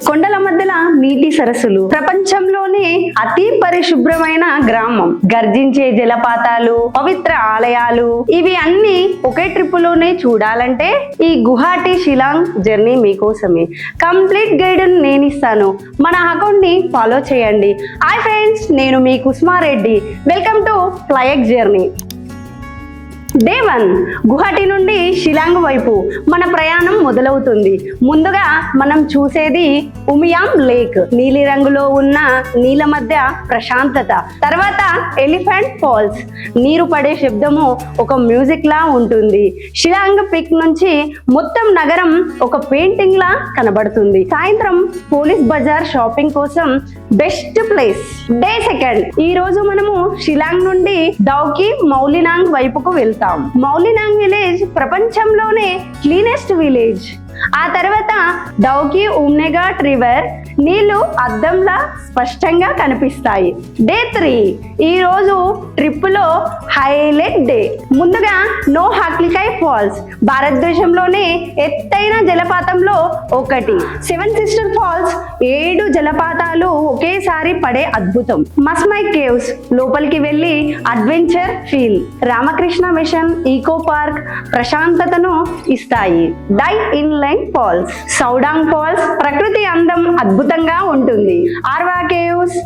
కొండల మధ్యల నీటి సరస్సులు, ప్రపంచంలోనే అతి పరిశుభ్రమైన గ్రామం, గర్జించే జలపాతాలు, పవిత్ర ఆలయాలు, ఇవి అన్ని ఒకే ట్రిప్ లోనే చూడాలంటే ఈ గుహాటీ షిలాంగ్ జర్నీ మీకోసమే. కంప్లీట్ గైడ్ నేను ఇస్తాను, మన అకౌంట్ ని ఫాలో చేయండి. హాయ్ ఫ్రెండ్స్, నేను మీ Kusmareddy. Welcome to FlyX journey. Day 1 Guwahati నుండి షిలాంగ్ వైపు మన ప్రయాణం మొదలవుతుంది. ముందుగా మనం చూసేది ఉమియాంగ్ లేక్, నీలి రంగులో ఉన్న నీళ్ళ మధ్య ప్రశాంతత. తర్వాత ఎలిఫెంట్ ఫాల్స్, నీరు పడే శబ్దము ఒక మ్యూజిక్ లా ఉంటుంది. షిలాంగ్ పిక్ నుంచి మొత్తం నగరం ఒక పెయింటింగ్ లా కనబడుతుంది. సాయంత్రం పోలీస్ బజార్ షాపింగ్ కోసం బెస్ట్ ప్లేస్. డే 2 ఈ రోజు మనము షిలాంగ్ నుండి డౌకి మౌలినాంగ్ వైపుకు వెళ్తాం. మౌలినాంగ్ విలేజ్ ప్రపంచంలోనే క్లీనెస్ట్ విలేజ్. ఆ తర్వాత డౌకి ఉమ్నెఘాట్ రివర్, నీళ్లు అద్దంలా స్పష్టంగా కనిపిస్తాయి. డే 3 ఈ రోజు ట్రిప్ లో హైలైట్ డే. ముందుగా నో హాక్లికాయ్ ఫాల్స్, భారతదేశంలోనే ఎత్తైన జలపాతంలో ఒకటి. 7 సిస్టర్ ఫాల్స్, 7 జలపాతాలు ఒకేసారి పడే అద్భుతం. మస్మై కేవ్స్, లోపలికి వెళ్ళి adventure feel. Ramakrishna mission eco park ప్రశాంతతను ఇస్తాయి. Dainthlen falls, Sawdong falls, ప్రకృతి అందం అద్భుతంగా ఉంటుంది. Arwah caves,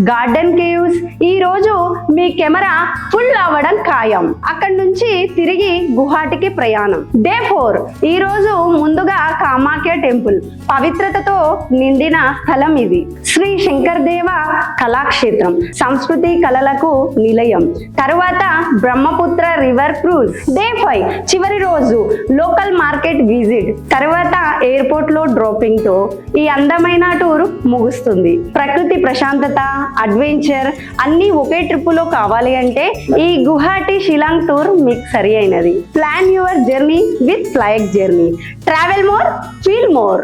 garden caves. ఈ రోజు మీ కెమెరా ఫుల్ అవ్వడం ఖాయం. అక్కడి నుంచి తిరిగి గుహాటీకి ప్రయాణం. డే 4 ఈ రోజు ముందుగా కామాఖ్య టెంపుల్, పవిత్రతతో నిండిన స్థలం ఇది. శ్రీ శంకర్ దేవ కళాక్షేత్రం, సంస్కృతి కళలకు నిలయం. తరువాత బ్రహ్మపుత్ర రివర్ క్రూజ్. డే 5 చివరి రోజు లోకల్ మార్కెట్ విజిట్. తరువాత ఎయిర్పోర్ట్ లో డ్రాపింగ్ తో ఈ అందమైన టూర్ ముగుస్తుంది. ప్రకృతి ప్రశాంతత, అడ్వెంచర్ అన్ని ఒకే ట్రిప్ లో కావాలి అంటే ఈ గుహాటీ షిలాంగ్ టూర్ మీకు సరి అయినది. Plan your journey with FlyX journey. Travel more, feel more.